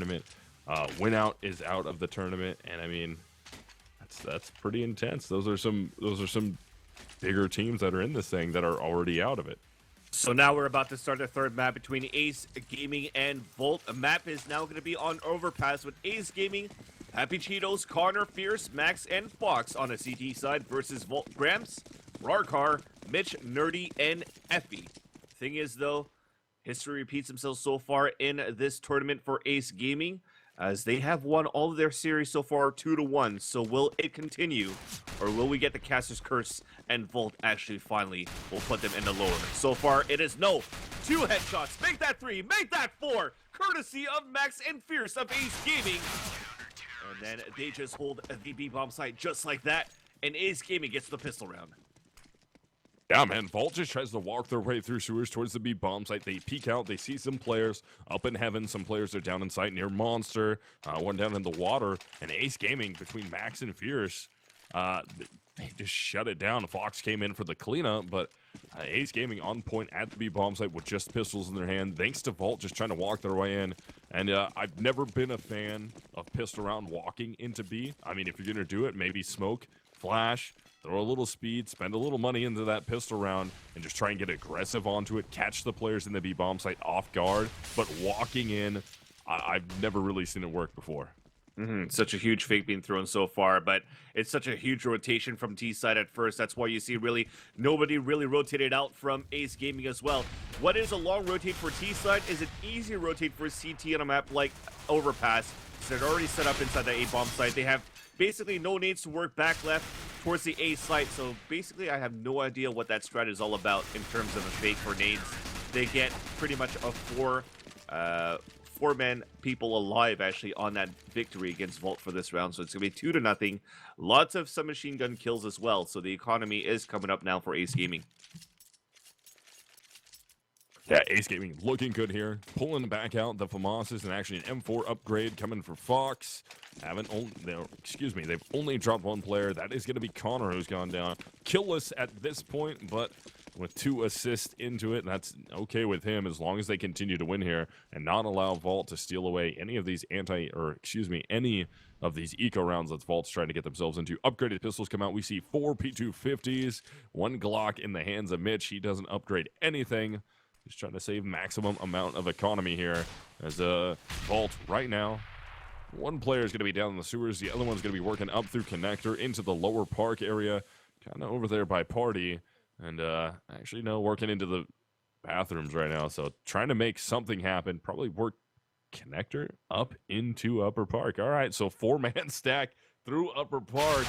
tournament. Win out is out of the tournament, and I mean, that's pretty intense. Those are some bigger teams that are in this thing that are already out of it. So now we're about to start the third map between Ace Gaming and Volt. A map is now going to be on Overpass with Ace Gaming, Happy Cheetos, Connor, Fierce, Max, and Fox on the CT side versus Volt, Gramps, Rarkar, Mitch, Nerdy, and Effie. Thing is, though, history repeats themselves so far in this tournament for Ace Gaming, as they have won all of their series so far 2-1. So will it continue, or will we get the Caster's Curse and Volt actually finally will put them in the lower? So far, it is no. 2 headshots. Make that 3. Make that 4. Courtesy of Max and Fierce of Ace Gaming. And then they just hold the B-bomb site just like that. And Ace Gaming gets the pistol round. Yeah, man, Volt just tries to walk their way through sewers towards the B-bomb site. They peek out, they see some players up in heaven. Some players are down in sight near Monster, one down in the water. And Ace Gaming, between Max and Fierce, they just shut it down. Fox came in for the cleanup, but Ace Gaming on point at the B-bomb site with just pistols in their hand, thanks to Volt just trying to walk their way in. And I've never been a fan of pistol round walking into B. I mean, if you're going to do it, maybe smoke, flash, throw a little speed, spend a little money into that pistol round, and just try and get aggressive onto it, catch the players in the B-bomb site off guard. But walking in, I've never really seen it work before. Such a huge fake being thrown so far, but it's such a huge rotation from T side at first. That's why you see really nobody really rotated out from Ace Gaming as well. What is a long rotate for T side is an easy rotate for CT on a map like Overpass. So they're already set up inside the A-bomb site. They have basically no nades to work back left towards the A site. So basically, I have no idea what that strat is all about in terms of a fake for nades. They get pretty much a four-man people alive actually on that victory against Volt for this round. So it's going to be 2-0. Lots of submachine gun kills as well. So the economy is coming up now for Ace Gaming. Yeah, Ace Gaming looking good here. Pulling back out the FAMASs and actually an M4 upgrade coming for Fox. They've only dropped one player. That is going to be Connor, who's gone down. Killless at this point, but with 2 assists into it, that's okay with him as long as they continue to win here and not allow Vault to steal away any of these any of these eco rounds that Vault's trying to get themselves into. Upgraded pistols come out. We see 4 P250s, 1 Glock in the hands of Mitch. He doesn't upgrade anything. Just trying to save maximum amount of economy here as Vault right now. One player is going to be down in the sewers. The other one's going to be working up through connector into the lower park area, kind of over there by party. And actually, no, working into the bathrooms right now. So trying to make something happen. Probably work connector up into upper park. All right, so 4-man stack through upper park.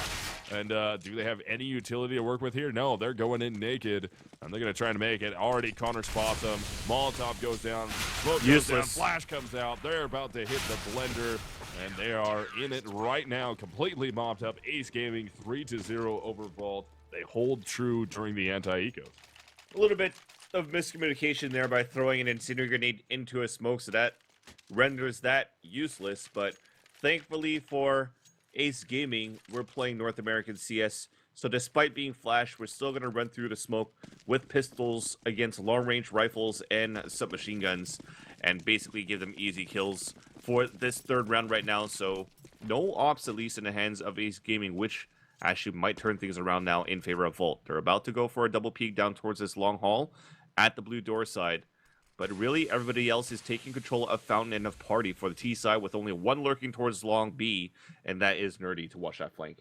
And do they have any utility to work with here? No, they're going in naked, and they're going to try to make it. Already Connor spots them. Molotov goes down. Smoke goes down. Flash comes out. They're about to hit the blender, and they are in it right now, completely mopped up. Ace Gaming 3-0 over Vault. They hold true during the anti-eco. A little bit of miscommunication there by throwing an incendiary grenade into a smoke, so that renders that useless. But thankfully for Ace Gaming, we're playing North American CS, so despite being flash, we're still going to run through the smoke with pistols against long-range rifles and submachine guns, and basically give them easy kills for this third round right now. So no ops, at least in the hands of Ace Gaming, which actually might turn things around now in favor of Volt. They're about to go for a double peek down towards this long hall at the blue door side. But really, everybody else is taking control of Fountain and of Party for the T side, with only one lurking towards long B, and that is Nerdy to watch that flank.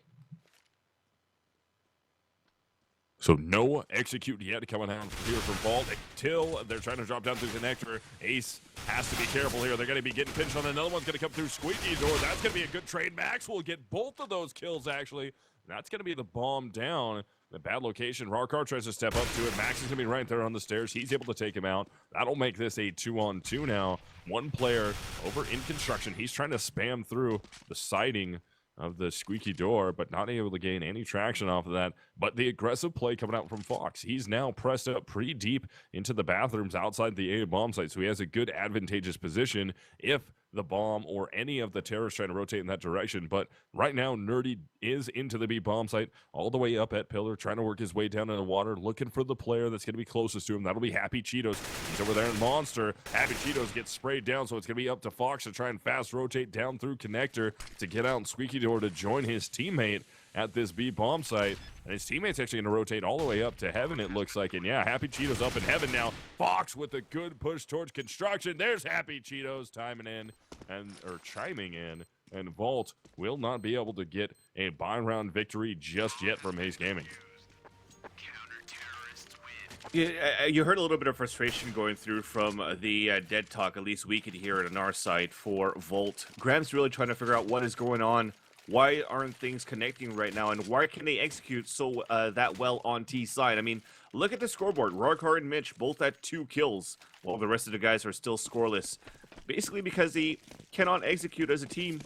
So no execute yet coming out here from Vault until they're trying to drop down through the connector. Ace has to be careful here. They're going to be getting pinched on. Another one's going to come through squeaky door. That's going to be a good trade. Max will get both of those kills, actually. That's going to be the bomb down. The bad location. Rarkar tries to step up to it. Max is going to be right there on the stairs. He's able to take him out. That'll make this a 2-on-2 now. One player over in construction. He's trying to spam through the siding of the squeaky door, but not able to gain any traction off of that. But the aggressive play coming out from Fox. He's now pressed up pretty deep into the bathrooms outside the A bomb site, so he has a good advantageous position if the bomb or any of the terrorists trying to rotate in that direction. But right now, Nerdy is into the B bomb site, all the way up at Pillar, trying to work his way down in the water, looking for the player that's going to be closest to him. That'll be Happy Cheetos. He's over there in Monster. Happy Cheetos gets sprayed down, so it's going to be up to Fox to try and fast rotate down through Connector to get out and Squeaky Door to join his teammate at this B bomb site. And his teammate's actually going to rotate all the way up to Heaven, it looks like. And yeah, Happy Cheetos up in Heaven now. Fox with a good push towards construction. There's Happy Cheetos chiming in. And Vault will not be able to get a buy-round victory just yet from Ace Gaming. Yeah, you heard a little bit of frustration going through from the dead talk. At least we could hear it on our side for Volt. Graham's really trying to figure out what is going on. Why aren't things connecting right now, and why can they execute so that well on T side? I mean, look at the scoreboard. Rorcar and Mitch both at 2 kills, while the rest of the guys are still scoreless. Basically because they cannot execute as a team.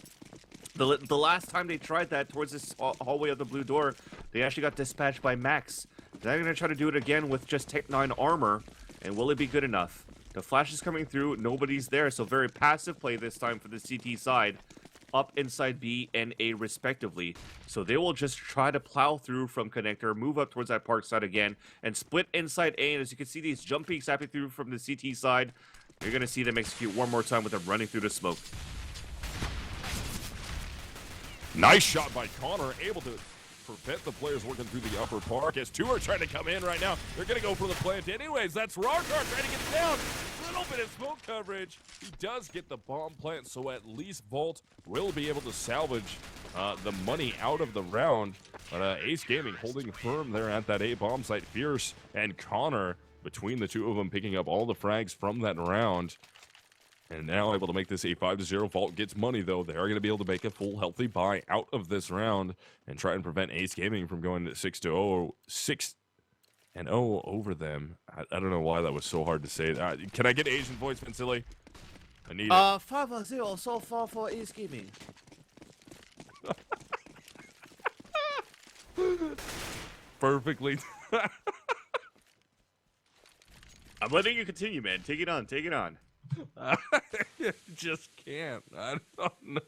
The last time they tried that towards this hallway of the blue door, they actually got dispatched by Max. They're going to try to do it again with just Tech 9 armor, and will it be good enough? The flash is coming through, nobody's there, so very passive play this time for the CT side. Up inside B and A respectively. So they will just try to plow through from Connector, move up towards that park side again, and split inside A. And as you can see, these jump peaks happening through from the CT side. You're going to see them execute one more time with them running through the smoke. Nice shot by Connor, able to prevent the players working through the upper park as 2 are trying to come in right now. They're going to go for the plant anyways. That's Rorcar trying to get it down. Little bit of smoke coverage. He does get the bomb plant, so at least Vault will be able to salvage the money out of the round. But Ace Gaming holding firm there at that A bomb site. Fierce and Connor, between the 2 of them, picking up all the frags from that round. And now able to make this a 5-0. Vault gets money, though. They are going to be able to make a full healthy buy out of this round and try and prevent Ace Gaming from going to 6-0 over them. I don't know why that was so hard to say. Can I get Asian voice, vansilli? I need it. 5-0 so far for Ace Gaming. Perfectly. I'm letting you continue, man. Take it on. Take it on. I just can't. I don't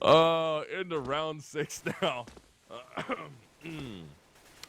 know. Into round 6 now.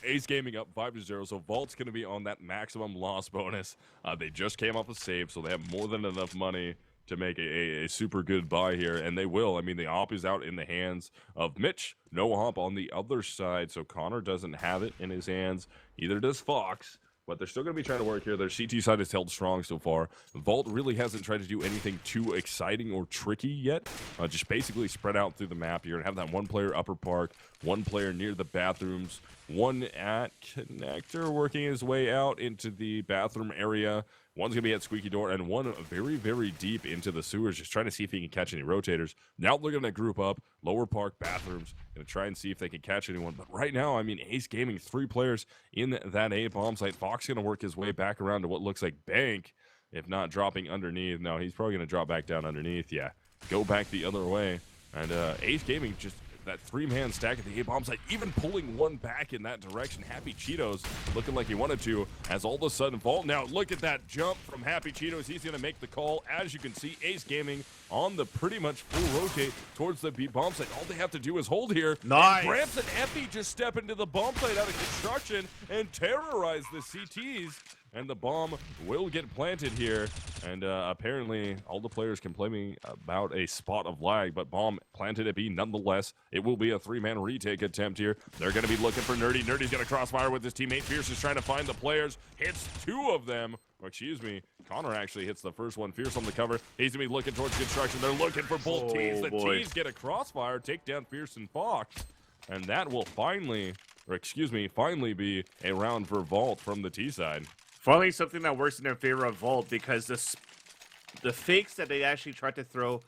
Ace Gaming up 5-0, so Vault's going to be on that maximum loss bonus. They just came off a save, so they have more than enough money to make a super good buy here, and they will. I mean, the op is out in the hands of Mitch. No op on the other side, so Connor doesn't have it in his hands. Either does Fox. But they're still going to be trying to work here. Their CT side is held strong so far. Vault really hasn't tried to do anything too exciting or tricky yet. Just basically spread out through the map. You're going to have that 1 player upper park, 1 player near the bathrooms, 1 at Connector working his way out into the bathroom area. 1's going to be at Squeaky Door, and 1 very, very deep into the sewers, just trying to see if he can catch any rotators. Now they're going to group up, lower park, bathrooms, going to try and see if they can catch anyone. But right now, I mean, Ace Gaming, 3 players in that A bomb site. Fox going to work his way back around to what looks like Bank, if not dropping underneath. No, he's probably going to drop back down underneath. Yeah, go back the other way. And Ace Gaming just that 3-man stack at the A bomb site, even pulling 1 back in that direction. Happy Cheetos looking like he wanted to, as all of a sudden Vault. Now look at that jump from Happy Cheetos. He's going to make the call. As you can see, Ace Gaming on the pretty much full rotate towards the B bomb site. All they have to do is hold here. Nice. Gramps and Effie just step into the bomb site out of construction and terrorize the CTs. And the bomb will get planted here. And apparently all the players complaining about a spot of lag, but bomb planted at B nonetheless. It will be a 3-man retake attempt here. They're going to be looking for Nerdy. Nerdy's going to crossfire with his teammate. Fierce is trying to find the players. Hits 2 of them. Or excuse me, Connor actually hits the first one. Fierce on the cover. He's going to be looking towards construction. They're looking for both teams. The teams get a crossfire, take down Fierce and Fox. And that will finally be a round for Vault from the T side. Finally, something that works in their favor of Vault, because the fakes that they actually tried to throw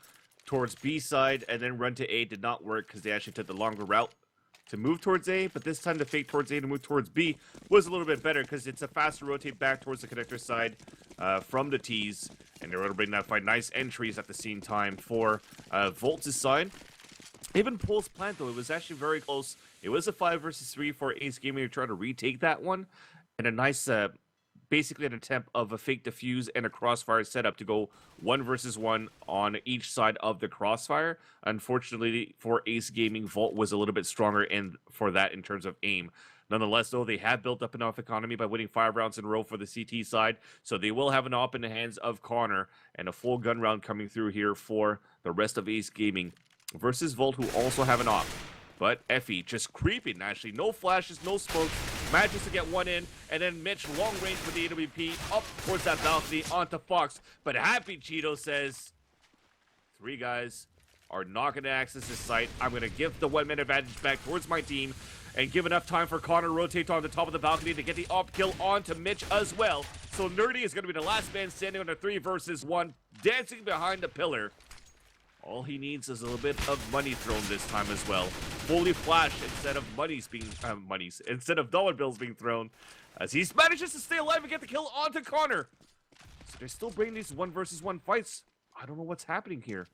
towards B side and then run to A did not work, because they actually took the longer route to move towards A. But this time the fake towards A to move towards B was a little bit better, because it's a faster rotate back towards the connector side from the T's. And they're able to bring that fight. Nice entries at the same time for Volt's side. Even Pulse Plant, though, it was actually very close. It was a 5 versus 3 for Ace Gaming to try to retake that one. And a nice basically an attempt of a fake defuse and a crossfire setup to go 1 versus 1 on each side of the crossfire. Unfortunately for Ace Gaming, Vault was a little bit stronger for that in terms of aim. Nonetheless, though, they have built up enough economy by winning 5 rounds in a row for the CT side, so they will have an op in the hands of Connor, and a full gun round coming through here for the rest of Ace Gaming versus Volt, who also have an op. But Effie just creeping, actually. No flashes, no smokes. Manages to get one in, and then Mitch, long range for the AWP, up towards that balcony, onto Fox. But Happy Cheeto says, 3 guys are not going to access this site. I'm going to give the 1-minute advantage back towards my team, and give enough time for Connor to rotate on the top of the balcony to get the op kill onto Mitch as well. So Nerdy is going to be the last man standing on a 3 versus 1, dancing behind the pillar. All he needs is a little bit of money thrown this time as well. Fully flashed instead of instead of dollar bills being thrown, as he manages to stay alive and get the kill onto Connor. So they're still bringing these 1 versus 1 fights. I don't know what's happening here.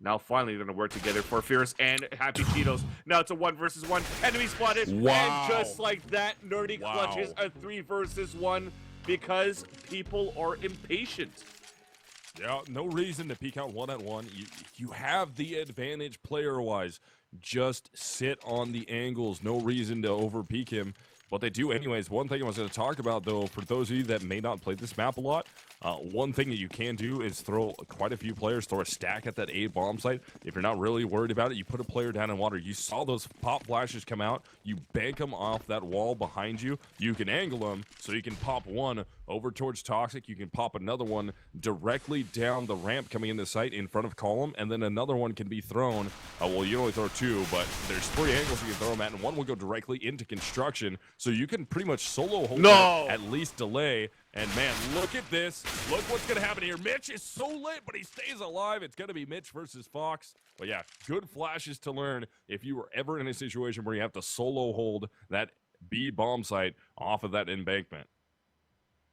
Now finally they're going to work together for Fierce and Happy Cheetos. Now it's a 1 versus 1. Enemy spotted. Wow. And just like that, Nerdy clutches a 3 versus 1 because people are impatient. Yeah, no reason to peek out 1-on-1. You have the advantage player-wise. Just sit on the angles. No reason to over-peek him. But they do anyways. One thing I was going to talk about, though, for those of you that may not play this map a lot, one thing that you can do is throw quite a few players, throw a stack at that A bomb site. If you're not really worried about it, you put a player down in water. You saw those pop flashes come out. You bank them off that wall behind you. You can angle them so you can pop one over towards Toxic. You can pop another one directly down the ramp coming in the site in front of Column, and then another one can be thrown. Well, you only throw 2, but there's 3 angles you can throw them at, and one will go directly into construction. So you can pretty much solo hold at least delay. And man, look at this. Look what's going to happen here. Mitch is so lit, but he stays alive. It's going to be Mitch versus Fox. But yeah, good flashes to learn if you were ever in a situation where you have to solo hold that B bomb site off of that embankment.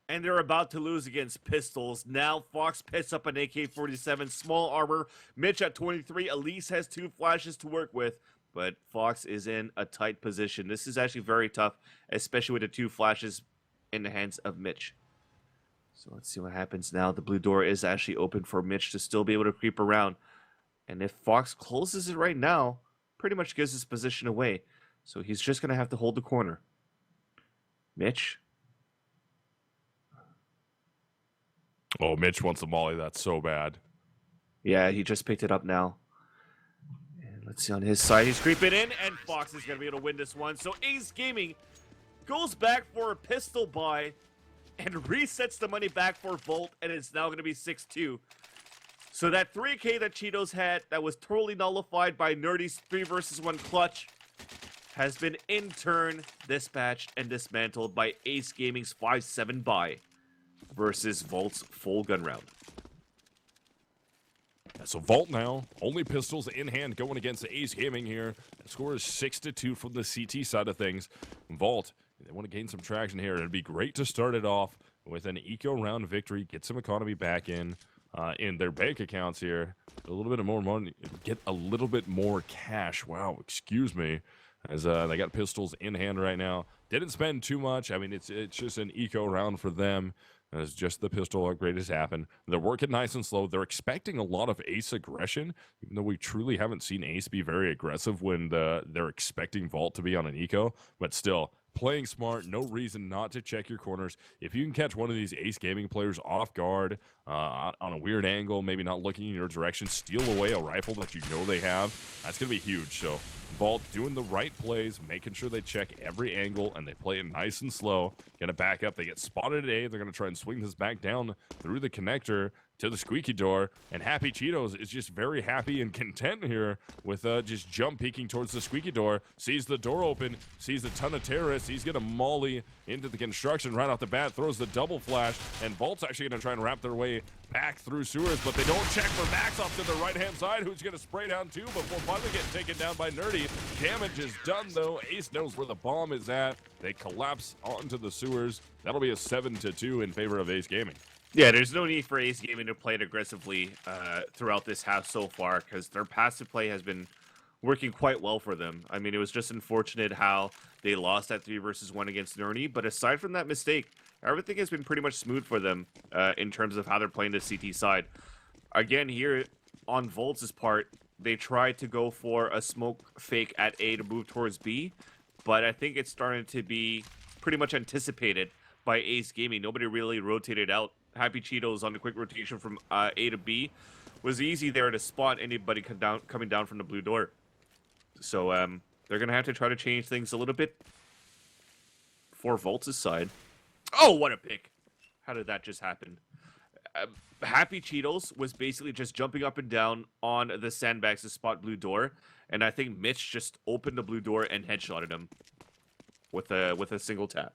And they're about to lose against Pistols. Now Fox picks up an AK-47, small armor. Mitch at 23. Elise has 2 flashes to work with. But Fox is in a tight position. This is actually very tough, especially with the 2 flashes in the hands of Mitch. So let's see what happens now. The blue door is actually open for Mitch to still be able to creep around. And if Fox closes it right now, pretty much gives his position away. So he's just going to have to hold the corner. Mitch. Oh, Mitch wants the molly. That's so bad. Yeah, he just picked it up now. And let's see on his side. He's creeping in, and Fox is going to be able to win this one. So Ace Gaming goes back for a pistol buy and resets the money back for Volt, and it's now going to be 6-2. So that 3K that Cheetos had that was totally nullified by Nerdy's 3 versus 1 clutch has been in turn dispatched and dismantled by Ace Gaming's 5-7 buy versus Volt's full gun round. So Volt now, only pistols in hand going against Ace Gaming here. The score is 6-2 from the CT side of things. Volt, they want to gain some traction here. It'd be great to start it off with an eco round victory, get some economy back in their bank accounts here. A little bit more money, get a little bit more cash. Wow, excuse me. As they got pistols in hand right now. Didn't spend too much. I mean, it's just an eco round for them. As just the pistol upgrade has happened. They're working nice and slow. They're expecting a lot of Ace aggression, even though we truly haven't seen Ace be very aggressive when they're expecting Vault to be on an eco. But still, playing smart, no reason not to check your corners. If you can catch one of these Ace Gaming players off guard, on a weird angle, maybe not looking in your direction, steal away a rifle that you know they have, that's going to be huge. So Vault doing the right plays, making sure they check every angle, and they play it nice and slow. Gonna back up. They get spotted at A. They're gonna try and swing this back down through the connector to the squeaky door. And Happy Cheetos is just very happy and content here with just jump peeking towards the squeaky door. Sees the door open, sees a ton of terrorists. He's gonna molly into the construction right off the bat, throws the double flash, and Vault's actually gonna try and wrap their way back through sewers, but they don't check for Max off to the right-hand side, who's going to spray down too before finally getting taken down by Nerdy. Damage is done, though. Ace knows where the bomb is at. They collapse onto the sewers. That'll be a 7-2 in favor of Ace Gaming. Yeah, there's no need for Ace Gaming to play it aggressively throughout this half so far, because their passive play has been working quite well for them. I mean, it was just unfortunate how they lost that 3 versus 1 against Nerdy, but aside from that mistake, everything has been pretty much smooth for them in terms of how they're playing the CT side. Again, here on Volts' part, they tried to go for a smoke fake at A to move towards B, but I think it's starting to be pretty much anticipated by Ace Gaming. Nobody really rotated out. Happy Cheetos on the quick rotation from A to B was easy there to spot anybody coming down from the blue door. So they're going to have to try to change things a little bit for Volts' side. Oh, what a pick. How did that just happen? Happy Cheetos was basically just jumping up and down on the sandbags to spot blue door, and I think Mitch just opened the blue door and headshotted him with a single tap.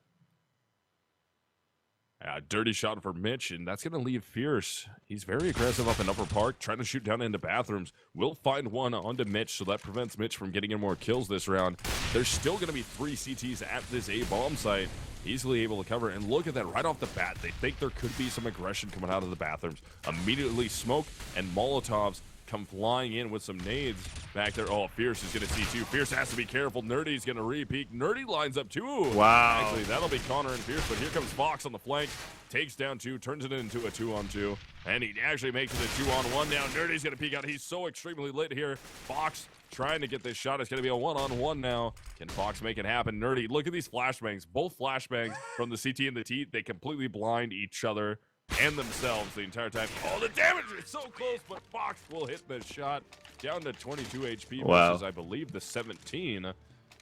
Dirty shot for Mitch, and that's going to leave Fierce. He's very aggressive up in Upper Park, trying to shoot down into bathrooms. Will find one onto Mitch, so that prevents Mitch from getting any more kills this round. There's still going to be 3 CTs at this A bomb site. Easily able to cover, and look at that right off the bat. They think there could be some aggression coming out of the bathrooms. Immediately smoke and Molotovs come flying in with some nades back there. Oh, Fierce is going to see 2. Fierce has to be careful. Nerdy's going to re-peek. Nerdy lines up 2. Wow. Actually, that'll be Connor and Fierce, but here comes Fox on the flank. Takes down 2, turns it into a 2-on-2. And he actually makes it a 2-on-1 now. Nerdy's going to peek out. He's so extremely lit here. Fox trying to get this shot. It's going to be a 1-on-1 now. Can Fox make it happen? Nerdy, look at these flashbangs. Both flashbangs from the CT and the T, they completely blind each other and themselves the entire time. Oh, the damage is so close, but Fox will hit the shot down to 22 HP versus, I believe, the 17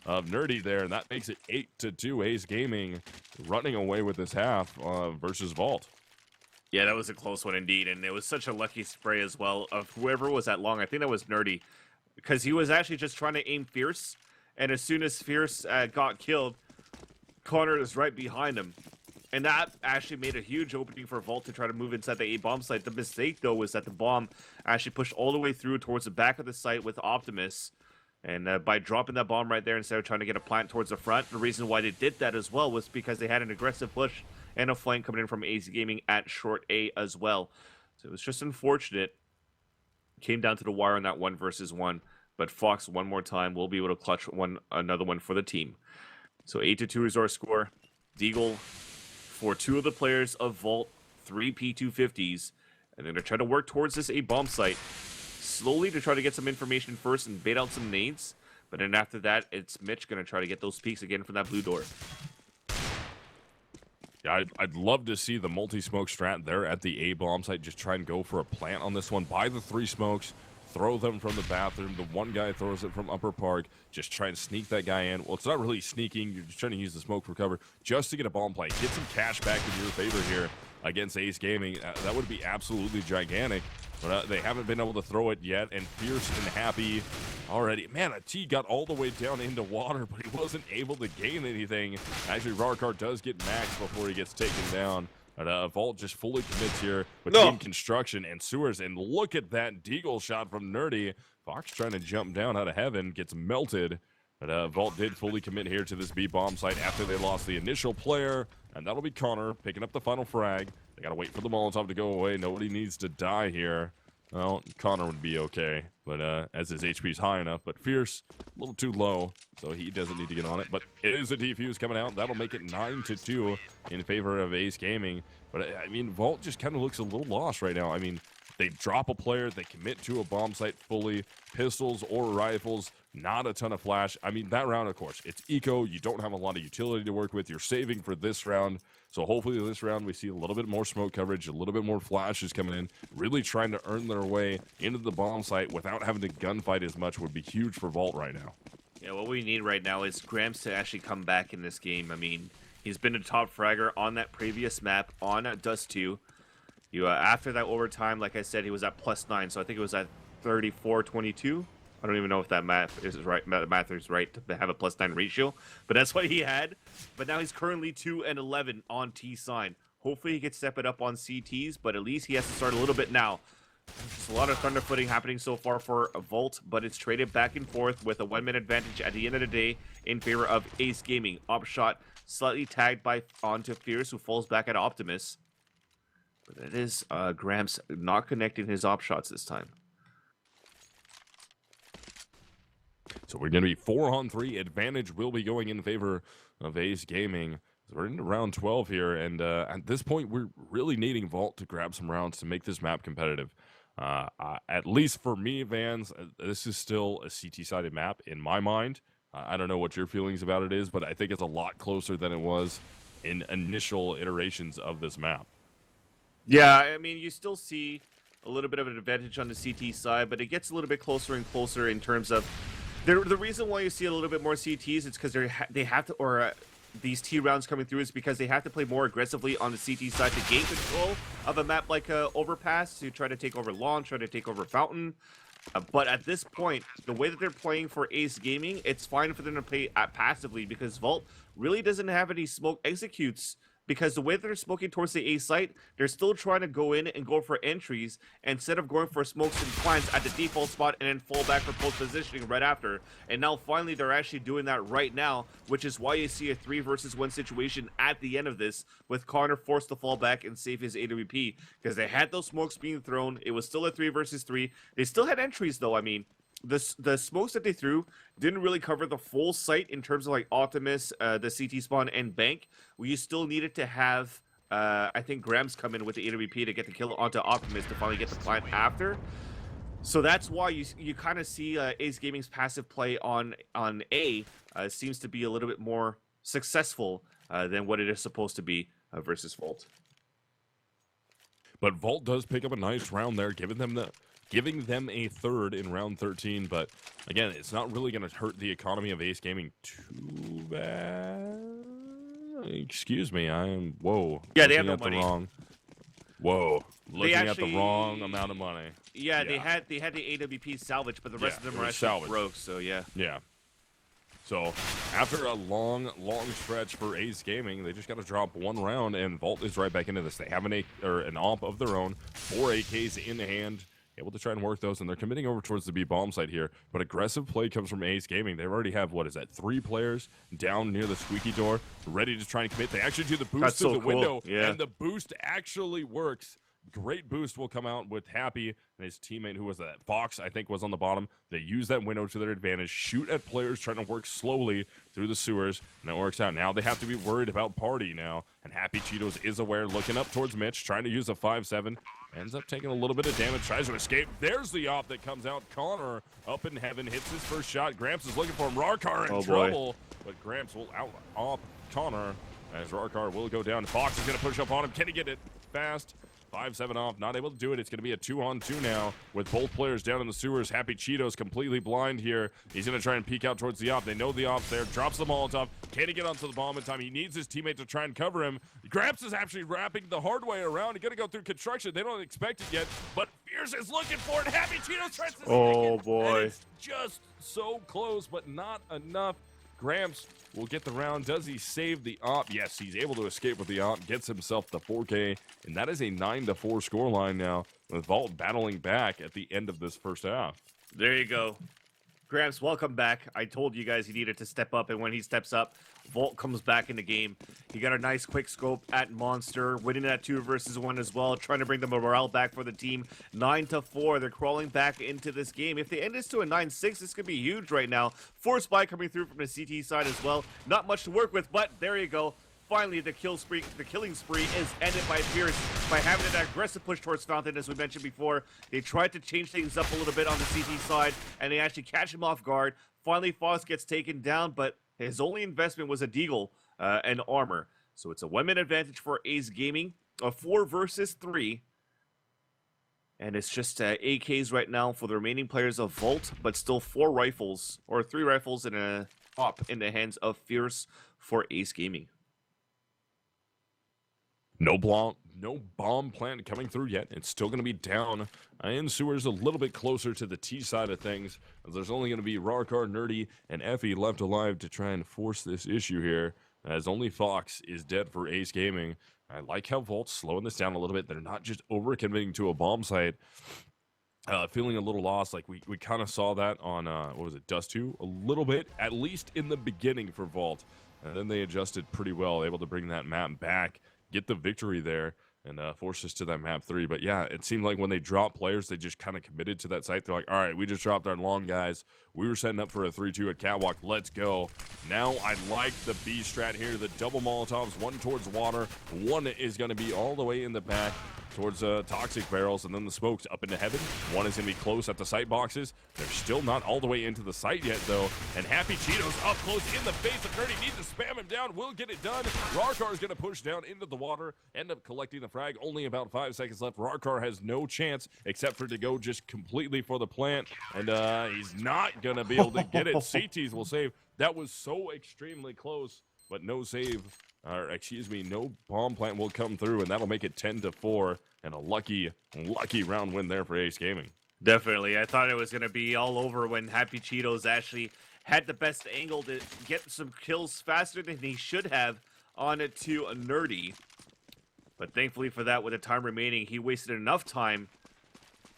of Nerdy there, and that makes it 8-2. Ace Gaming running away with this half versus Vault. Yeah, that was a close one indeed, and it was such a lucky spray as well of whoever was at long. I think that was Nerdy, because he was actually just trying to aim Fierce, and as soon as Fierce got killed, Connor is right behind him. And that actually made a huge opening for Vault to try to move inside the A bomb site. The mistake, though, was that the bomb actually pushed all the way through towards the back of the site with Optimus. And by dropping that bomb right there instead of trying to get a plant towards the front, the reason why they did that as well was because they had an aggressive push and a flank coming in from Ace Gaming at short A as well. So it was just unfortunate. Came down to the wire on that 1 versus 1. But Fox, one more time, will be able to clutch another one for the team. So 8-2 is our score. Deagle for 2 of the players of Vault, 3 P250s, and they're going to try to work towards this A bomb site slowly to try to get some information first and bait out some nades. But then after that, it's Mitch going to try to get those peeks again from that blue door. Yeah, I'd love to see the multi-smoke strat there at the A bomb site. Just try and go for a plant on this one. Buy the 3 smokes. Throw them from the bathroom. The one guy throws it from Upper Park. Just try and sneak that guy in. Well, it's not really sneaking. You're just trying to use the smoke for cover just to get a bomb play. Get some cash back in your favor here against Ace Gaming. That would be absolutely gigantic. But they haven't been able to throw it yet. And Fierce and Happy already. Man, a T got all the way down into water, but he wasn't able to gain anything. Actually, Rarkar does get maxed before he gets taken down. But Vault just fully commits here with Team Construction and Sewers. And look at that Deagle shot from Nerdy. Fox trying to jump down out of heaven, gets melted. But Vault did fully commit here to this B bomb site after they lost the initial player. And that'll be Connor picking up the final frag. They got to wait for the Molotov to go away. Nobody needs to die here. Well, Connor would be okay, but as his HP's high enough. But Fierce, a little too low, so he doesn't need to get on it. But it is a defuse coming out. That'll make it 9-2 in favor of Ace Gaming. But, I mean, Vault just kind of looks a little lost right now. I mean, they drop a player, they commit to a bomb site fully, pistols or rifles, not a ton of flash. I mean, that round, of course, it's eco. You don't have a lot of utility to work with. You're saving for this round. So hopefully this round we see a little bit more smoke coverage, a little bit more flashes coming in, really trying to earn their way into the bomb site without having to gunfight as much would be huge for Vault right now. Yeah, what we need right now is Gramps to actually come back in this game. I mean, he's been a top fragger on that previous map on Dust 2. After that overtime, like I said, he was at +9, so I think it was at 34-22. I don't even know if that math is right. Math is right to have a +9 ratio, but that's what he had. But now he's currently 2-11 on T sign. Hopefully he can step it up on CTs, but at least he has to start a little bit now. There's a lot of thunderfooting happening so far for Vault, but it's traded back and forth with a 1-minute advantage at the end of the day in favor of Ace Gaming. Op shot slightly tagged by onto Fierce, who falls back at Optimus. But it is Gramps not connecting his op shots this time. So we're going to be 4-on-3. Advantage will be going in favor of Ace Gaming. We're into round 12 here, and at this point, we're really needing Vault to grab some rounds to make this map competitive. At least for me, Vans, this is still a CT-sided map in my mind. I don't know what your feelings about it is, but I think it's a lot closer than it was in initial iterations of this map. Yeah, I mean, you still see a little bit of an advantage on the CT side, but it gets a little bit closer and closer in terms of the reason why you see a little bit more CTs. It's because they have to, or these T rounds coming through is because they have to play more aggressively on the CT side to gain control of a map like Overpass, to try to take over Launch, try to take over Fountain. But at this point, the way that they're playing for Ace Gaming, it's fine for them to play passively because Vault really doesn't have any smoke executes. Because the way that they're smoking towards the A site, they're still trying to go in and go for entries instead of going for smokes and plants at the default spot and then fall back for post positioning right after. And now finally they're actually doing that right now, which is why you see a 3 versus 1 situation at the end of this, with Connor forced to fall back and save his AWP. Because they had those smokes being thrown, it was still a 3 versus 3. They still had entries though, I mean. The smokes that they threw didn't really cover the full site in terms of like Optimus, the CT spawn, and Bank. We still needed to have, I think, Grams come in with the AWP to get the kill onto Optimus to finally get the plant after. So that's why you kind of see Ace Gaming's passive play on A seems to be a little bit more successful than what it is supposed to be versus Vault. But Vault does pick up a nice round there, giving them a third in round 13, but again, it's not really going to hurt the economy of Ace Gaming too bad. Excuse me, I am, whoa. Yeah, they have no money. Looking at the wrong amount of money. Yeah, they had the AWP salvage, but the rest of them were actually broke, so yeah. Yeah. So, after a long stretch for Ace Gaming, they just got to drop one round, and Vault is right back into this. They have an AWP of their own, 4 AKs in hand, able to try and work those, and they're committing over towards the B bomb site here. But aggressive play comes from Ace Gaming. They already have, 3 players down near the squeaky door, ready to try and commit. They actually do the boost to the window, and the boost actually works. Great boost will come out with Happy and his teammate, who was that? Fox, I think, was on the bottom. They use that window to their advantage, shoot at players trying to work slowly through the sewers, and that works out. Now they have to be worried about Party now, and Happy Cheetos is aware, looking up towards Mitch, trying to use a 5-7. Ends up taking a little bit of damage, tries to escape. There's the op that comes out. Connor up in heaven, hits his first shot. Gramps is looking for him. Rarkar in trouble, but Gramps will out-op Connor as Rarkar will go down. Fox is going to push up on him. Can he get it fast? 5-7 off, not able to do it. It's going to be a 2-on-2 now with both players down in the sewers. Happy Cheetos completely blind here. He's going to try and peek out towards the op. They know the op's there. Drops the Molotov. Can he get onto the bomb in time? He needs his teammate to try and cover him. Gramps is actually wrapping the hard way around. He's going to go through construction. They don't expect it yet, but Fierce is looking for it. Happy Cheetos tries to oh boy, and it's just so close, but not enough. Gramps will get the round. Does he save the op? Yes, he's able to escape with the op, gets himself the 4K, and that is a 9-4 scoreline now, with Vault battling back at the end of this first half. There you go. Gramps, welcome back. I told you guys he needed to step up, and when he steps up, Vault comes back in the game. He got a nice quick scope at Monster, winning that 2 versus 1 as well, trying to bring the morale back for the team. 9-4, they're crawling back into this game. If they end this to a 9-6, this could be huge right now. Force buy coming through from the CT side as well. Not much to work with, but there you go. Finally, the killing spree is ended by Pierce by having an aggressive push towards Fountain, as we mentioned before. They tried to change things up a little bit on the CT side, and they actually catch him off guard. Finally, Fox gets taken down, but his only investment was a deagle and armor. So it's a 1-minute advantage for Ace Gaming, a 4 versus 3. And it's just AKs right now for the remaining players of Vault, but still 4 rifles, or 3 rifles and a op in the hands of Fierce for Ace Gaming. No bomb plant coming through yet. It's still going to be down in sewers, a little bit closer to the T side of things. There's only going to be Rarkar, Nerdy, and Effie left alive to try and force this issue here, as only Fox is dead for Ace Gaming. I like how Vault's slowing this down a little bit. They're not just over-committing to a bomb site. Feeling a little lost, like we kind of saw that on, what was it, Dust 2? A little bit, at least in the beginning for Vault. And then they adjusted pretty well, able to bring that map back, get the victory there. and forced us to that map 3. But yeah, it seemed like when they dropped players, they just kind of committed to that site. They're like, all right, we just dropped our long guys. We were setting up for a 3-2 at Catwalk. Let's go. Now I like the B strat here. The double Molotovs, one towards water. One is going to be all the way in the back towards toxic barrels, and then the smokes up into heaven. One is going to be close at the sight boxes. They're still not all the way into the site yet, though. And Happy Cheetos up close in the face of Nerdy. Needs to spam him down. Will get it done. Rarkar is going to push down into the water. End up collecting the frag. Only about 5 seconds left. Rarkar has no chance except for to go just completely for the plant. And he's not going to be able to get it. CTs will save. That was so extremely close, but no save. Or excuse me, no bomb plant will come through, and that'll make it 10-4, and a lucky round win there for Ace Gaming. Definitely. I thought it was going to be all over when Happy Cheetos actually had the best angle to get some kills faster than he should have on it to a Nerdy. But thankfully for that, with the time remaining, he wasted enough time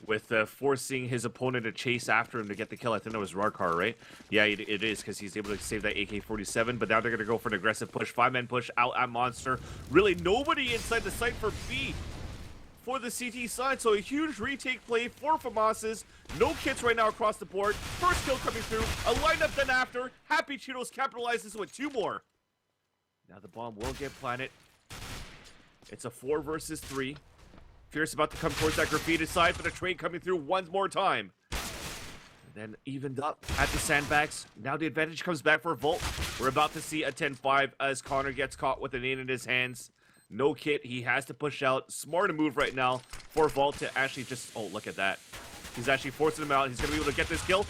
with forcing his opponent to chase after him to get the kill. I think that was Rarkar, right? Yeah, it is, because he's able to save that AK-47, but now they're going to go for an aggressive push. 5-man push out at Monster. Really nobody inside the site for B for the CT side, so a huge retake play for FAMAS's. No kits right now across the board. First kill coming through. A lineup then after. Happy Cheetos capitalizes with 2 more. Now the bomb will get planted. It's a 4 versus 3. Fierce about to come towards that graffiti side, but a trade coming through one more time. And then evened up at the sandbags. Now the advantage comes back for Volt. We're about to see a 10-5 as Connor gets caught with an 8 in his hands. No kit. He has to push out. Smart move right now for Volt to actually just... Oh, look at that. He's actually forcing him out. He's going to be able to get this kill.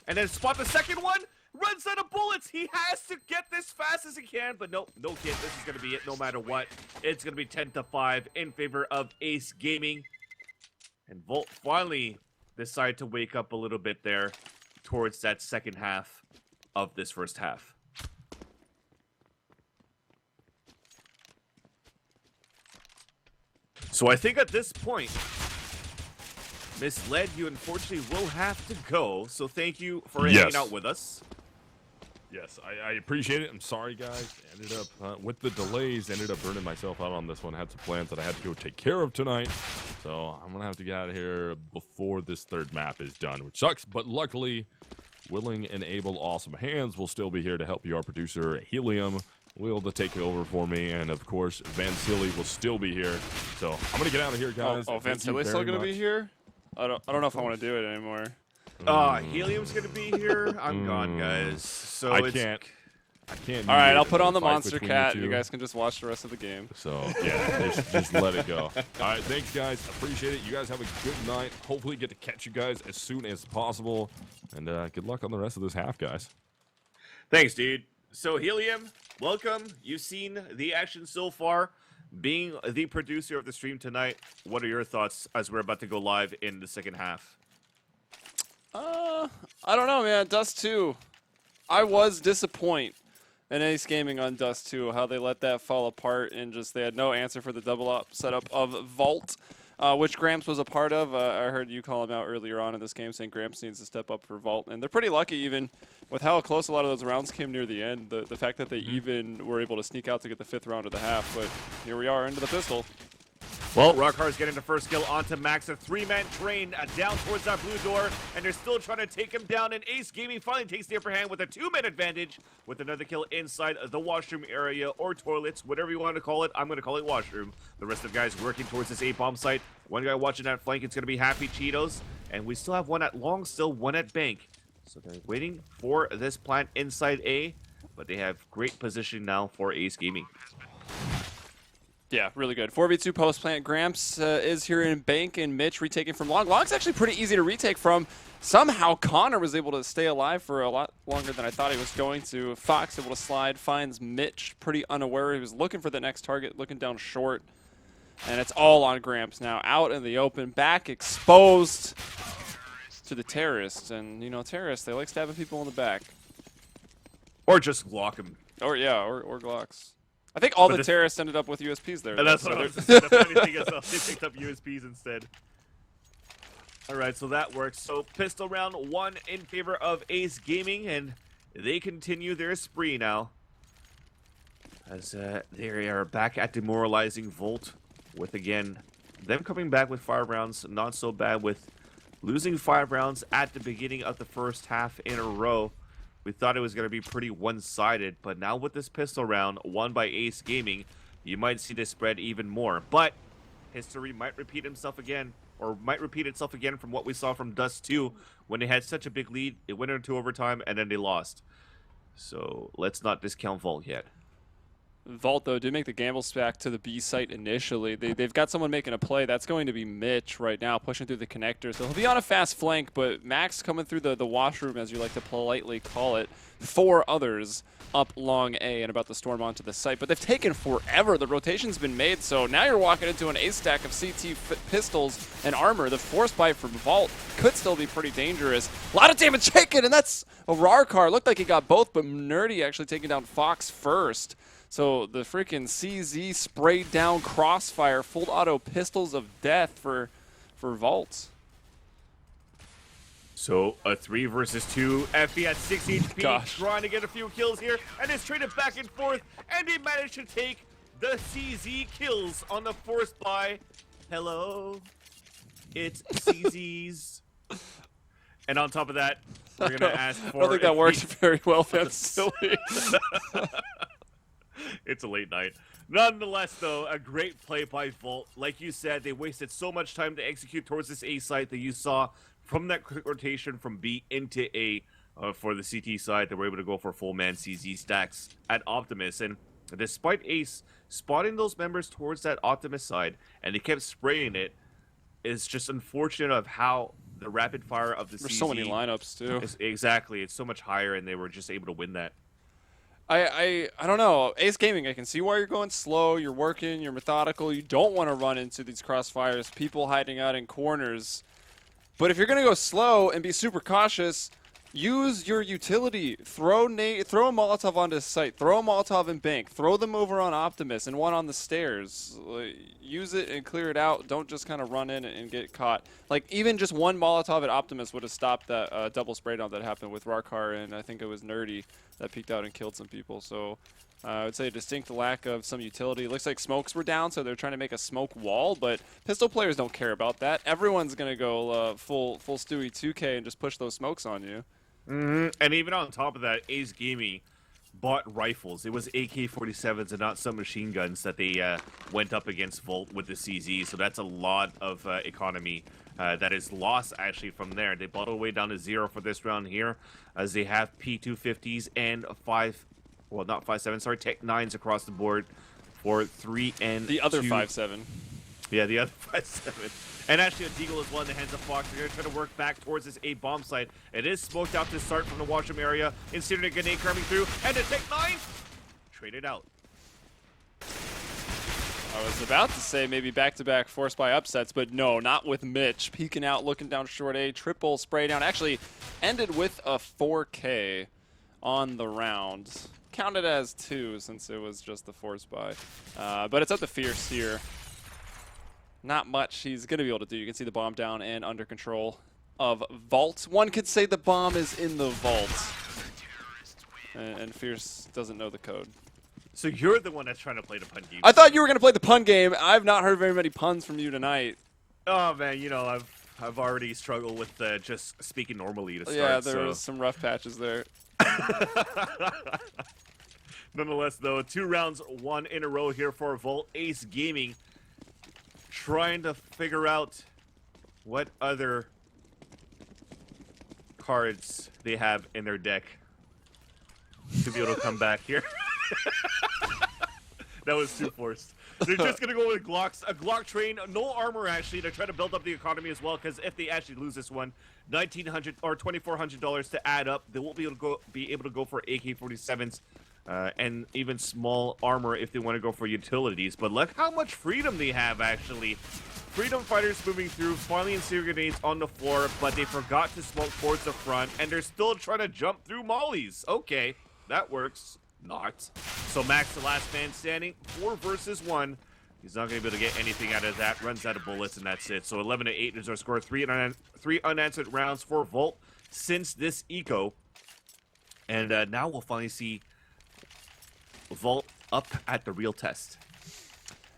And then spot the second one. Runs out of bullets. He has to get this fast as he can. But no kit. This is going to be it no matter what. It's going to be 10-5 in favor of Ace Gaming. And Volt finally decided to wake up a little bit there towards that second half of this first half. So I think at this point, Misled, you unfortunately will have to go. So thank you for hanging out with us. Yes, I appreciate it. I'm sorry, guys. Ended up, with the delays, ended up burning myself out on this one. Had some plans that I had to go take care of tonight. So I'm going to have to get out of here before this third map is done, which sucks. But luckily, willing and able, awesome hands will still be here to help you. Our producer, Helium, will to take over for me. And, of course, vansilli will still be here. So I'm going to get out of here, guys. Oh, vansilli's still going to be here? I don't know if I want to do it anymore. Helium's gonna be here. I'm gone, guys. So I can't. All right, I'll put on the monster cat. You guys can just watch the rest of the game. So yeah, just let it go. All right, thanks, guys. Appreciate it. You guys have a good night. Hopefully, get to catch you guys as soon as possible. And good luck on the rest of this half, guys. Thanks, dude. So Helium, welcome. You've seen the action so far. Being the producer of the stream tonight, what are your thoughts as we're about to go live in the second half? I don't know, man. Dust 2. I was disappointed in Ace Gaming on Dust 2, how they let that fall apart and just they had no answer for the double up setup of Vault, which Gramps was a part of. I heard you call him out earlier on in this game saying Gramps needs to step up for Vault, and they're pretty lucky even with how close a lot of those rounds came near the end. The fact that they even were able to sneak out to get the 5th round of the half, but here we are into the pistol. Well, Rarkar's getting the first kill onto Max, a 3-man train down towards that blue door, and they're still trying to take him down, and Ace Gaming finally takes the upper hand with a 2-man advantage with another kill inside the washroom area, or toilets, whatever you want to call it. I'm going to call it washroom. The rest of the guys working towards this A-bomb site. One guy watching that flank, it's going to be Happy Cheetos, and we still have one at long, still one at bank. So they're waiting for this plant inside A, but they have great position now for Ace Gaming. Yeah, really good. 4v2 post plant. Gramps is here in bank, and Mitch retaking from Long. Long's actually pretty easy to retake from. Somehow Connor was able to stay alive for a lot longer than I thought he was going to. Fox able to slide, finds Mitch pretty unaware. He was looking for the next target, looking down short. And it's all on Gramps now. Out in the open, back exposed to the terrorists. And, you know, terrorists, they like stabbing people in the back. Or just Glock them. Or, yeah, or Glocks. I think all the terrorists ended up with USPs there. And that's what I was just saying. The funny thing is, they picked up USPs instead. All right, so that works. So pistol round 1 in favor of Ace Gaming, and they continue their spree now. As they are back at demoralizing Volt. with, again, them coming back with 5 rounds. Not so bad with losing 5 rounds at the beginning of the first half in a row. We thought it was going to be pretty one-sided, but now with this pistol round won by Ace Gaming, you might see this spread even more. But history might repeat itself again from what we saw from Dust 2 when they had such a big lead. It went into overtime, and then they lost. So let's not discount Vault yet. Vault, though, did make the gamble back to the B site initially. They've got someone making a play. That's going to be Mitch right now, pushing through the connector. So he'll be on a fast flank, but Max coming through the washroom, as you like to politely call it. 4 others up long A and about to storm onto the site. But they've taken forever. The rotation's been made, so now you're walking into an A stack of CT pistols and armor. The force bite from Vault could still be pretty dangerous. A lot of damage taken, and that's a Rarkar. Looked like he got both, but Nerdy actually taking down Fox first. So the freaking CZ sprayed down Crossfire, full auto pistols of death for Vault. So a 3 versus 2, FB at 6 HP, trying to get a few kills here, and it's traded back and forth, and they managed to take the CZ kills on the force buy. Hello, it's CZ's. And on top of that, we're gonna ask for. I don't think that works very well, vansilli. It's a late night. Nonetheless, though, a great play by Volt. Like you said, they wasted so much time to execute towards this A site that you saw from that quick rotation from B into A for the CT side. They were able to go for full man CZ stacks at Optimus. And despite Ace spotting those members towards that Optimus side, and they kept spraying it, it's just unfortunate of how the rapid fire of the CZ... There's so many lineups, too. Exactly. It's so much higher, and they were just able to win that. I don't know. Ace Gaming, I can see why you're going slow. You're working. You're methodical. You don't want to run into these crossfires, people hiding out in corners. But if you're going to go slow and be super cautious, use your utility. Throw a Molotov onto site. Throw a Molotov in bank. Throw them over on Optimus and one on the stairs. Use it and clear it out. Don't just kind of run in and get caught. Like, even just one Molotov at Optimus would have stopped that double spray down that happened with Rarkar, and I think it was Nerdy that peeked out and killed some people. So I would say a distinct lack of some utility. It looks like smokes were down, so they're trying to make a smoke wall, but pistol players don't care about that. Everyone's going to go full Stewie 2K and just push those smokes on you. And even on top of that, Ace Gaming bought rifles. It was AK-47s and not some machine guns that they went up against Volt with the CZ, so that's a lot of economy that is lost actually from there. They bought all the way down to 0 for this round here, as they have P250s and Tech 9s across the board for 3 and the other 2. 5.7. Yeah, the other 5.7. And actually, a Deagle is one in the hands of Fox. They're going to try to work back towards this A bomb site. It is smoked out to start from the washroom area. Incendiary grenade coming through, and the Tech 9 traded out. I was about to say maybe back-to-back force by upsets, but no, not with Mitch. Peeking out, looking down short A, triple spray down. Actually ended with a 4K on the round. Counted as 2 since it was just the force by. But it's up to Fierce here. Not much he's going to be able to do. You can see the bomb down and under control of Vault. One could say the bomb is in the vault. And Fierce doesn't know the code. So you're the one that's trying to play the pun game. I thought you were going to play the pun game. I've not heard very many puns from you tonight. Oh, man, you know, I've already struggled with just speaking normally to start. Yeah, there was some rough patches there. Nonetheless, though, 2 rounds, 1 in a row here for Volt. Ace Gaming trying to figure out what other cards they have in their deck to be able to come back here. That was too forced. They're just going to go with Glocks. A Glock train, no armor actually. They're trying to build up the economy as well, because if they actually lose this one, $1,900 or $2,400 to add up, they won't be able to go for AK-47s and even small armor if they want to go for utilities. But look how much freedom they have actually. Freedom fighters moving through, finally incendiary grenades on the floor, but they forgot to smoke towards the front, and they're still trying to jump through mollies. Okay, that works. Not. So Max, the last man standing, 4 versus 1. He's not going to be able to get anything out of that. Runs out of bullets, and that's it. So 11-8 is our score. 3 unanswered rounds for Volt since this eco. And now we'll finally see Volt up at the real test.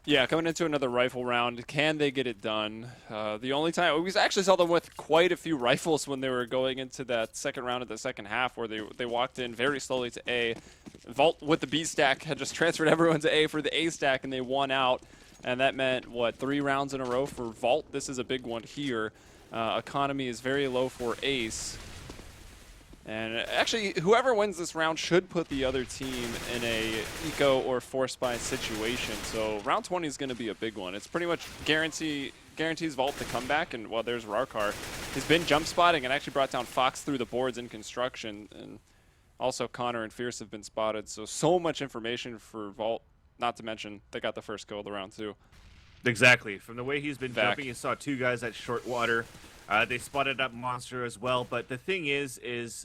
Yeah, coming into another rifle round, can they get it done? The only time we actually saw them with quite a few rifles when they were going into that second round of the second half, where they walked in very slowly to A. Vault with the B stack had just transferred everyone to A for the A stack, and they won out. And that meant, what, 3 rounds in a row for Vault? This is a big one here. Economy is very low for Ace. And actually, whoever wins this round should put the other team in a eco or force buy situation. So round 20 is going to be a big one. It's pretty much guarantees Vault to come back. And well, there's Rarkar. He's been jump spotting and actually brought down Fox through the boards in construction. And also Connor and Fierce have been spotted. So much information for Vault. Not to mention they got the first kill of the round too. Exactly. From the way he's been jumping, you saw 2 guys at short water. They spotted up Monster as well, but the thing is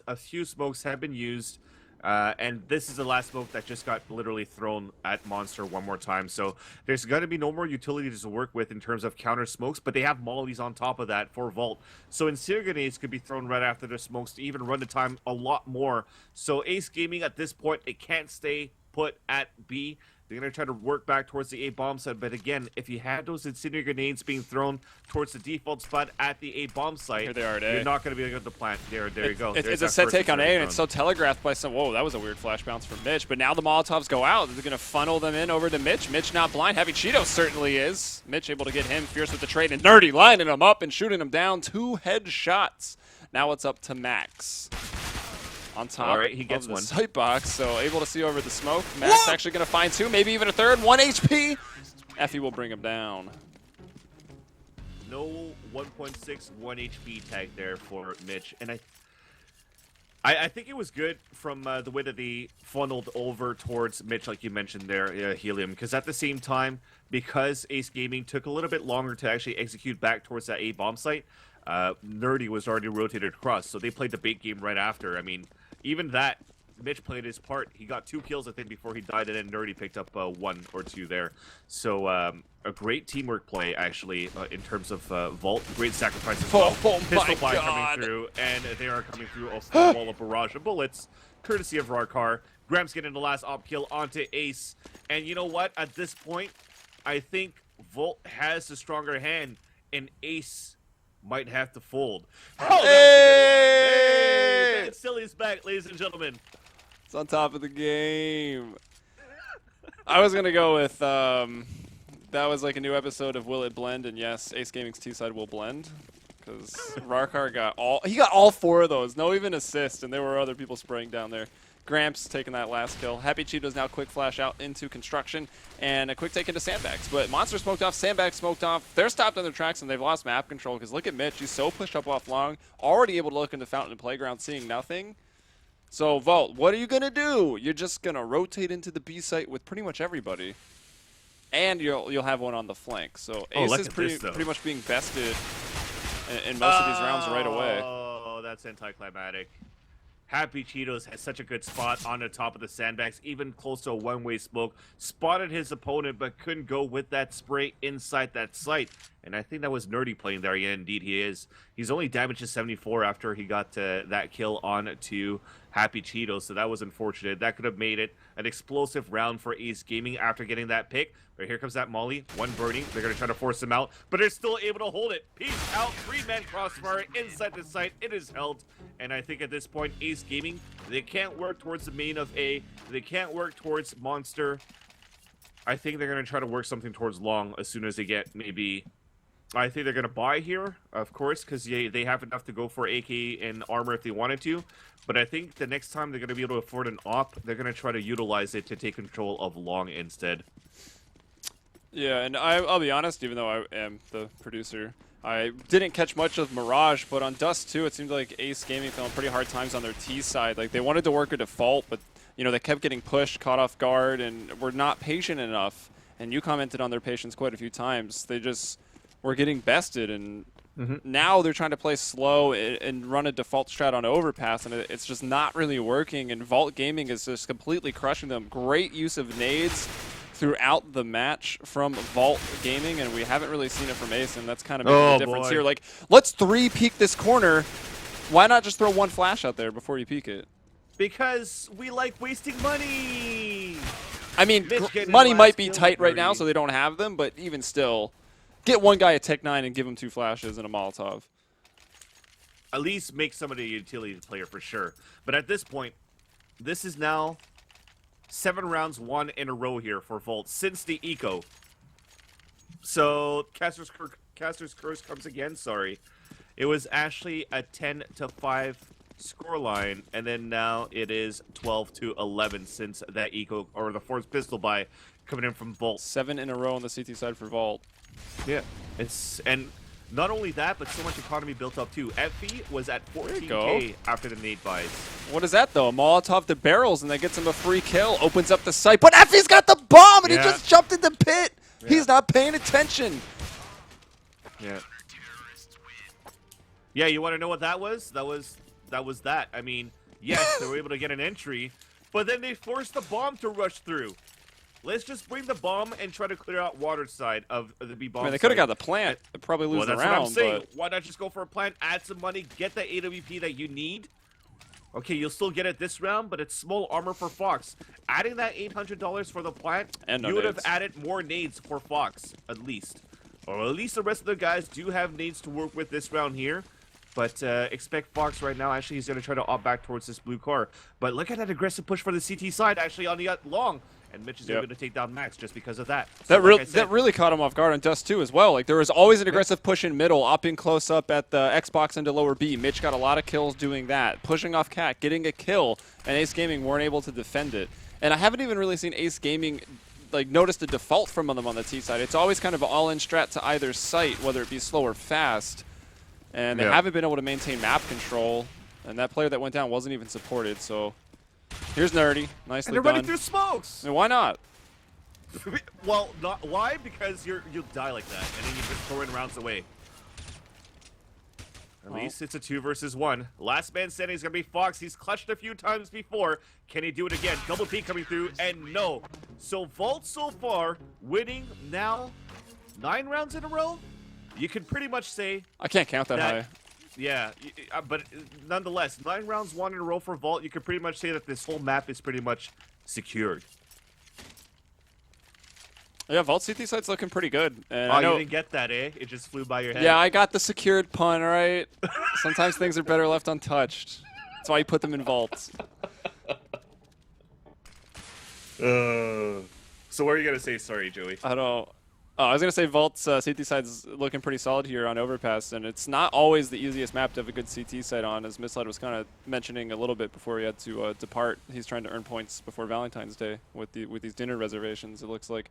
a few smokes have been used, and this is the last smoke that just got literally thrown at Monster one more time. So there's going to be no more utilities to work with in terms of counter smokes, but they have mollies on top of that for Vault. So incendiary grenades could be thrown right after the smokes to even run the time a lot more. So Ace Gaming at this point, it can't stay put at B. They're going to try to work back towards the A bomb site, but again, if you had those incendiary grenades being thrown towards the default spot at the A bomb site, Here they are at you're A. not going to be able to plant. There you go. It's a set take on A, and it's so telegraphed by some. Whoa, that was a weird flash bounce from Mitch. But now the Molotovs go out. They're going to funnel them in over to Mitch. Mitch not blind. Heavy Cheeto certainly is. Mitch able to get him. Fierce with the trade, and Nerdy lining him up and shooting him down. 2 headshots. Now it's up to Max. On top All right, he gets of the one. sight box, so able to see over the smoke. Max actually going to find 2, maybe even a third. 1 HP. Effie will bring him down. No 1.6, 1 HP tag there for Mitch, and I think it was good from the way that they funneled over towards Mitch, like you mentioned there, Helium, because at the same time, because Ace Gaming took a little bit longer to actually execute back towards that A bomb site, Nerdy was already rotated across, so they played the bait game right after. I mean, even that, Mitch played his part. He got 2 kills, I think, before he died, and then Nerdy picked up 1 or 2 there. So, a great teamwork play, actually, in terms of Vault. Great sacrifice as well. Pistol fire coming through, and they are coming through a full wall of barrage of bullets, courtesy of Rarkar. Gramps getting the last op kill onto Ace. And you know what? At this point, I think Vault has the stronger hand, and Ace might have to fold. Oh, that was a good one. Hey, Vansilli's back, ladies and gentlemen. It's on top of the game. I was going to go with, that was like a new episode of Will It Blend, and yes, Ace Gaming's T-side will blend. Because Rarkar got all 4 of those, no even assist, and there were other people spraying down there. Gramps taking that last kill. Happy Cheetos now quick flash out into construction and a quick take into sandbags. But Monster smoked off, sandbags smoked off. They're stopped on their tracks and they've lost map control because look at Mitch. He's so pushed up off long, already able to look into Fountain and Playground, seeing nothing. So Vault, what are you going to do? You're just going to rotate into the B site with pretty much everybody. And you'll have one on the flank. So Ace is pretty much being bested in most of these rounds right away. Oh, that's anticlimactic. Happy Cheetos has such a good spot on the top of the sandbags, even close to a one-way smoke. Spotted his opponent, but couldn't go with that spray inside that site. And I think that was Nerdy playing there. Yeah, indeed he is. He's only damaged to 74 after he got that kill on to Happy Cheetos, so that was unfortunate. That could have made it an explosive round for Ace Gaming after getting that pick. But here comes that molly. 1 burning. They're going to try to force him out, but they're still able to hold it. Peace out. 3-man crossfire inside the site. It is held. And I think at this point, Ace Gaming, they can't work towards the main of A. They can't work towards Monster. I think they're going to try to work something towards Long as soon as they get maybe... I think they're going to buy here, of course, because they have enough to go for AK and armor if they wanted to. But I think the next time they're going to be able to afford an op, they're going to try to utilize it to take control of Long instead. Yeah, and I'll be honest, even though I am the producer, I didn't catch much of Mirage, but on Dust 2, it seemed like Ace Gaming fell pretty hard times on their T side. Like, they wanted to work a default, but, you know, they kept getting pushed, caught off guard, and were not patient enough. And you commented on their patience quite a few times. They just were getting bested, and now they're trying to play slow and run a default strat on overpass, and it's just not really working. And Vault Gaming is just completely crushing them. Great use of nades throughout the match from Vault Gaming, and we haven't really seen it from Ace, and that's kind of making the difference here. Like, let's 3-peek this corner. Why not just throw 1 flash out there before you peek it? Because we like wasting money. I mean, Mitch getting money his might last be kill tight right now, birdie. so they don't have them, but even still, get one guy a Tech-9 and give him 2 flashes and a Molotov. At least make somebody a utility player for sure. But at this point, this is now 7 rounds won in a row here for Volt since the eco. So Caster's Curse comes again. Sorry, it was actually a 10-5 scoreline, and then now it is 12-11 since that eco or the forced pistol buy coming in from Volt. 7 in a row on the CT side for Vault. Yeah, and not only that, but so much economy built up too. Effie was at 14K after the nade buys. What is that though? A Molotov to barrels, and that gets him a free kill. Opens up the site, but Effie's got the bomb, and he just jumped in the pit. Yeah. He's not paying attention. Yeah. Yeah, you want to know what that was? That was that. I mean, yes, they were able to get an entry, but then they forced the bomb to rush through. Let's just bring the bomb and try to clear out water side of the B bomb. I mean, they could have got the plant. They'd probably lose the that's round. what I'm saying. But Why not just go for a plant, add some money, get the AWP that you need? Okay, you'll still get it this round, but it's small armor for Fox. Adding that $800 for the plant, And no you would have nades. added more nades for Fox, at least. Or at least the rest of the guys do have nades to work with this round here. But expect Fox right now. Actually, he's going to try to opt back towards this blue car. But look at that aggressive push for the CT side, actually, on the long. And Mitch is able to take down Max just because of that. So, that really caught him off guard on Dust 2 as well. Like, there was always an aggressive push in middle, upping close up at the Xbox into lower B. Mitch got a lot of kills doing that. Pushing off Cat, getting a kill, and Ace Gaming weren't able to defend it. And I haven't even really seen Ace Gaming like notice the default from them on the T side. It's always kind of all-in strat to either site, whether it be slow or fast. And they haven't been able to maintain map control. And that player that went down wasn't even supported, so... Here's Nerdy. Nicely and they're done. running through smokes! I mean, why not? Well, not why? Because you'll die like that, and then you're just throwing rounds away. At least it's a 2 versus 1. Last man standing is going to be Fox. He's clutched a few times before. Can he do it again? Double P coming through, and no. So Vault so far winning now 9 rounds in a row. You can pretty much say... I can't count that high. Yeah, but nonetheless, 9 rounds won in a row for Vault. You can pretty much say that this whole map is pretty much secured. Yeah, Vault CT site's looking pretty good. And Oh, I know, you didn't get that, eh? It just flew by your head. yeah, I got the secured pun, all right? Sometimes things are better left untouched. That's why you put them in vaults. So what are you going to say? Sorry, Joey. I don't... Oh, I was going to say Vault's CT side's looking pretty solid here on Overpass, and it's not always the easiest map to have a good CT site on, as Misled was kind of mentioning a little bit before he had to depart. He's trying to earn points before Valentine's Day with these dinner reservations, it looks like.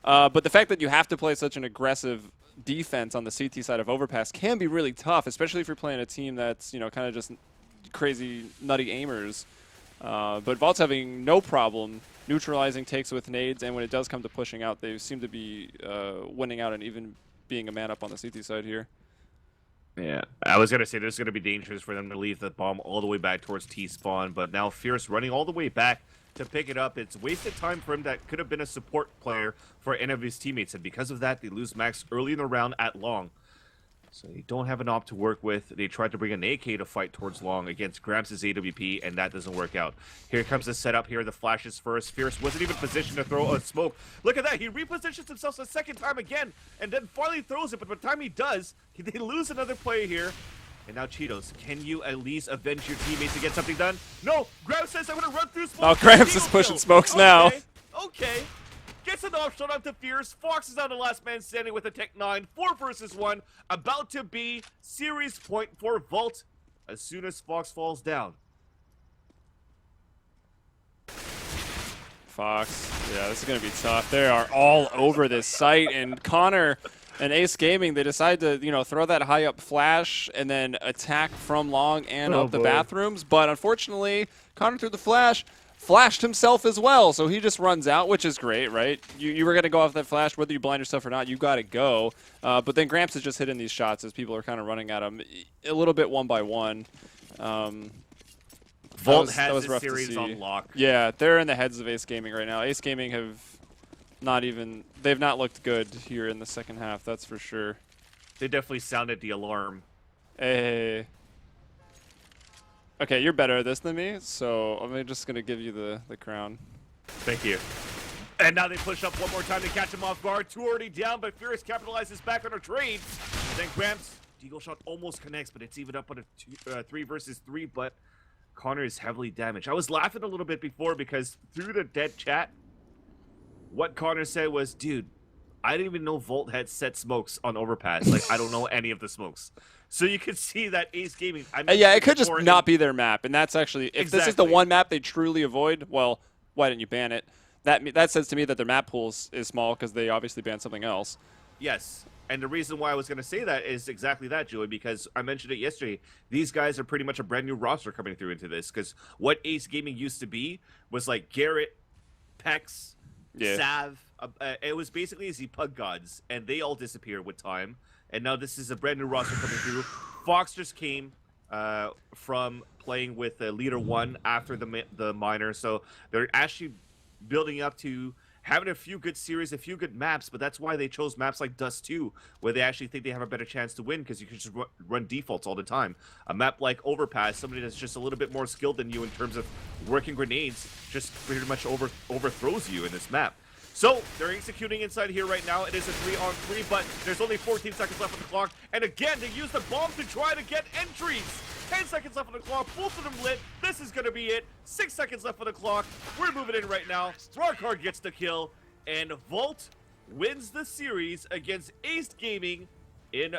But the fact that you have to play such an aggressive defense on the CT side of Overpass can be really tough, especially if you're playing a team that's, you know, kind of just crazy, nutty aimers. But Vault's having no problem neutralizing takes with nades, and when it does come to pushing out, they seem to be winning out and even being a man up on the CT side here. Yeah, I was going to say this is going to be dangerous for them to leave the bomb all the way back towards T-spawn, but now Fierce running all the way back to pick it up. It's wasted time for him that could have been a support player for any of his teammates, and because of that, they lose Max early in the round at long. So they don't have an op to work with. They tried to bring an AK to fight towards long against Gramps' AWP, and that doesn't work out. Here comes the setup here. The flashes first. Fierce wasn't even positioned to throw a smoke. Look at that. He repositions himself a second time again, and then finally throws it. But by the time he does, they lose another player here. And now Cheetos, can you at least avenge your teammates to get something done? No! Gramps says I'm going to run through smoke. Oh, Gramps is pushing smokes now. Okay. Gets an off shot onto Fierce. Fox is on the last man standing with a Tech 9. 4 versus 1. About to be series point for Vault as soon as Fox falls down. Fox. Yeah, this is going to be tough. They are all over this site, and Connor and Ace Gaming, they decide to, you know, throw that high up flash and then attack from long and up the bathrooms. But unfortunately, Connor threw the flash, flashed himself as well, so he just runs out, which is great, right? You were going to go off that flash, whether you blind yourself or not, you got to go. But then Gramps is just hitting these shots as people are kind of running at him a little bit one by one. Vault has this series on lock. Yeah, they're in the heads of Ace Gaming right now. Ace Gaming they've not looked good here in the second half, that's for sure. They definitely sounded the alarm. Hey. Okay, you're better at this than me, so I'm just going to give you the crown. Thank you. And now they push up one more time to catch him off guard. 2 already down, but Fierce capitalizes back on a trade. And then Gramps, Deagle shot almost connects, but it's even up on a 3 versus 3, but Connor is heavily damaged. I was laughing a little bit before because through the dead chat, what Connor said was, dude, I didn't even know Volt had set smokes on Overpass. Like, I don't know any of the smokes. So you can see that Ace Gaming... yeah, it could just not be their map, and that's actually... If this is the one map they truly avoid, well, why didn't you ban it? That says to me that their map pool is small because they obviously banned something else. Yes, and the reason why I was going to say that is exactly that, Joey, because I mentioned it yesterday. These guys are pretty much a brand new roster coming through into this, because what Ace Gaming used to be was like Garrett, Pex, Sav. It was basically the Pug Gods, and they all disappeared with time. And now this is a brand new roster coming through. Fox just came from playing with Leader 1 after the minor, so they're actually building up to having a few good series, a few good maps, but that's why they chose maps like Dust 2, where they actually think they have a better chance to win because you can just run defaults all the time. A map like Overpass, somebody that's just a little bit more skilled than you in terms of working grenades, just pretty much overthrows you in this map. So, they're executing inside here right now. It is a 3-on-3, but there's only 14 seconds left on the clock. And again, they use the bomb to try to get entries. 10 seconds left on the clock. Both of them lit. This is going to be it. 6 seconds left on the clock. We're moving in right now. Rockard gets the kill. And Volt wins the series against Ace Gaming in